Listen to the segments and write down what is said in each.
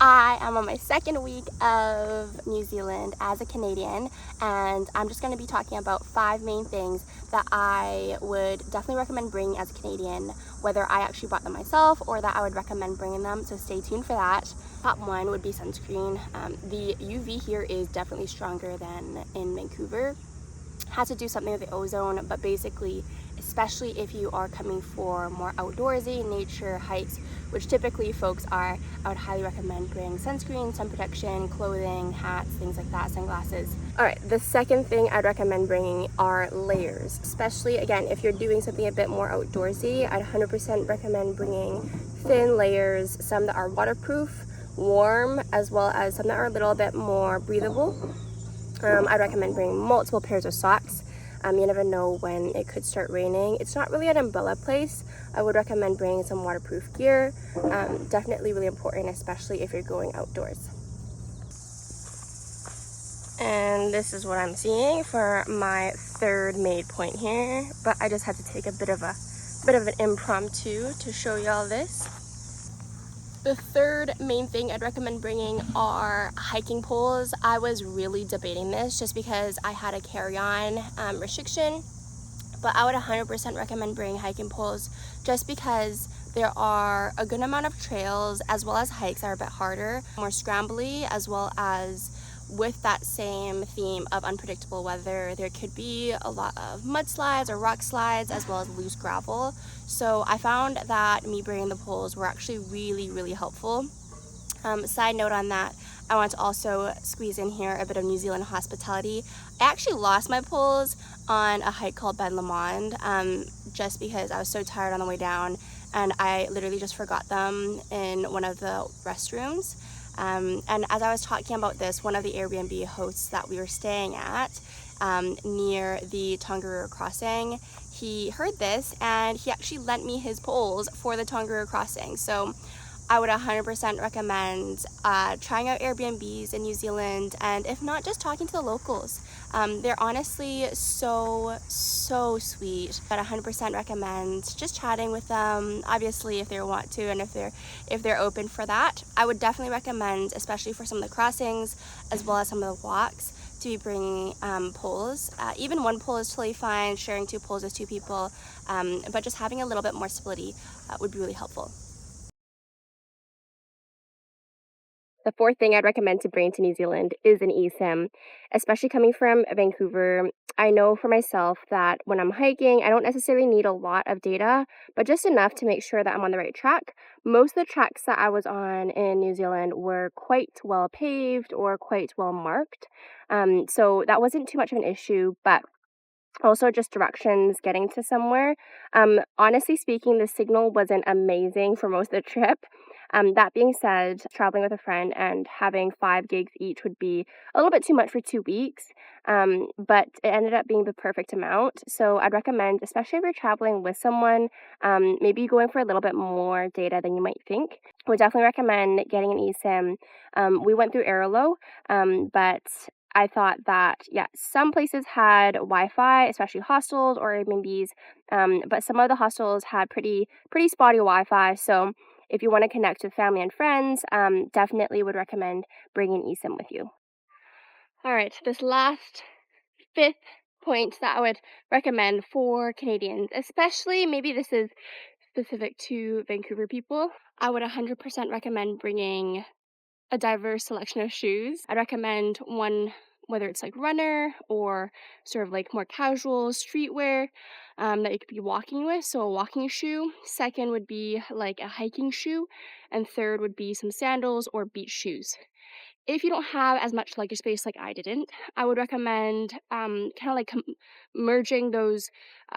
I am on my second week of New Zealand as a Canadian, and I'm just going to be talking about 5 main things that I would definitely recommend bringing as a Canadian, whether I actually bought them myself or that I would recommend bringing them, so stay tuned for that. Top 1 would be sunscreen. The UV here is definitely stronger than in Vancouver. Has to do something with the ozone, but basically, especially if you are coming for more outdoorsy nature hikes, which typically folks are, I would highly recommend bringing sunscreen, sun protection, clothing, hats, things like that, sunglasses. All right, the second thing I'd recommend bringing are layers, especially again if you're doing something a bit more outdoorsy. I'd 100% recommend bringing thin layers, some that are waterproof, warm, as well as some that are a little bit more breathable. I'd recommend bringing multiple pairs of socks. You never know when it could start raining. It's not really an umbrella place. I would recommend bringing some waterproof gear. Definitely really important, especially if you're going outdoors. And this is what I'm seeing for my third made point here, but I just had to take a bit of an impromptu to show y'all this. The third main thing I'd recommend bringing are hiking poles. I was really debating this just because I had a carry-on restriction, but I would 100% recommend bringing hiking poles just because there are a good amount of trails as well as hikes that are a bit harder, more scrambly, as well as with that same theme of unpredictable weather, there could be a lot of mudslides or rock slides as well as loose gravel. So I found that me bringing the poles were actually really helpful. Side note on that, I want to also squeeze in here a bit of New Zealand hospitality. I actually lost my poles on a hike called Ben Lomond just because I was so tired on the way down, and I literally just forgot them in one of the restrooms. And as I was talking about this, one of the Airbnb hosts that we were staying at near the Tongariro crossing, he heard this and he actually lent me his poles for the Tongariro crossing. So I would 100% recommend trying out Airbnbs in New Zealand, and if not, just talking to the locals. They're honestly so sweet. I'd 100% recommend just chatting with them, obviously if they want to and if they're open for that. I would definitely recommend, especially for some of the crossings as well as some of the walks, to be bringing poles. Even one pole is totally fine, sharing 2 poles with 2 people, but just having a little bit more stability would be really helpful. The fourth thing I'd recommend to bring to New Zealand is an eSIM, especially coming from Vancouver. I know for myself that when I'm hiking, I don't necessarily need a lot of data, but just enough to make sure that I'm on the right track. Most of the tracks that I was on in New Zealand were quite well paved or quite well marked, so that wasn't too much of an issue, but also just directions getting to somewhere. Honestly speaking, the signal wasn't amazing for most of the trip. That being said, traveling with a friend and having 5 gigs each would be a little bit too much for 2 weeks, but it ended up being the perfect amount. So I'd recommend, especially if you're traveling with someone, maybe going for a little bit more data than you might think. I would definitely recommend getting an eSIM. We went through Aotearoa, but I thought that, yeah, some places had Wi-Fi, especially hostels or Airbnbs, but some of the hostels had pretty spotty Wi-Fi. So if you want to connect with family and friends, definitely would recommend bringing eSIM with you. All right, this last 5th point that I would recommend for Canadians, especially maybe this is specific to Vancouver people, I would 100% recommend bringing a diverse selection of shoes. I'd recommend one, whether it's like runner or sort of like more casual streetwear that you could be walking with, so a walking shoe. Second would be like a hiking shoe, and third would be some sandals or beach shoes. If you don't have as much luggage space like I didn't, I would recommend kind of like merging those,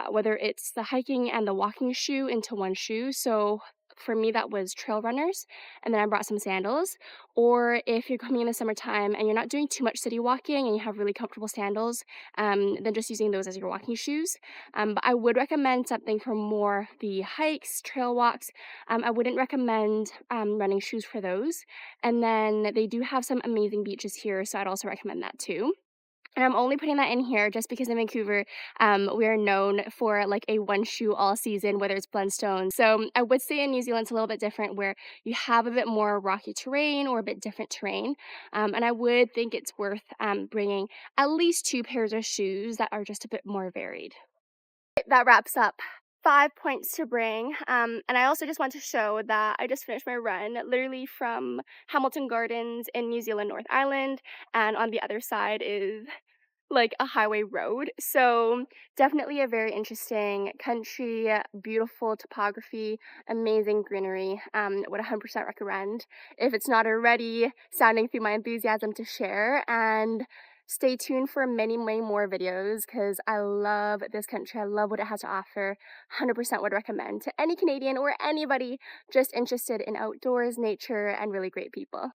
whether it's the hiking and the walking shoe into one shoe. So for me, that was trail runners, and then I brought some sandals. Or if you're coming in the summertime and you're not doing too much city walking and you have really comfortable sandals, then just using those as your walking shoes. But I would recommend something for more the hikes, trail walks. I wouldn't recommend running shoes for those. And then they do have some amazing beaches here, so I'd also recommend that too. And I'm only putting that in here just because in Vancouver, we are known for like a one shoe all season, whether it's Blundstone. So I would say in New Zealand it's a little bit different where you have a bit more rocky terrain or a bit different terrain. And I would think it's worth bringing at least two pairs of shoes that are just a bit more varied. That wraps up 5 points to bring. And I also just want to show that I just finished my run literally from Hamilton Gardens in New Zealand, North Island. And on the other side is like a highway road. So definitely a very interesting country, beautiful topography, amazing greenery. Would 100% recommend if it's not already sounding through my enthusiasm to share. And stay tuned for many, many more videos because I love this country. I love what it has to offer. 100% would recommend to any Canadian or anybody just interested in outdoors, nature, and really great people.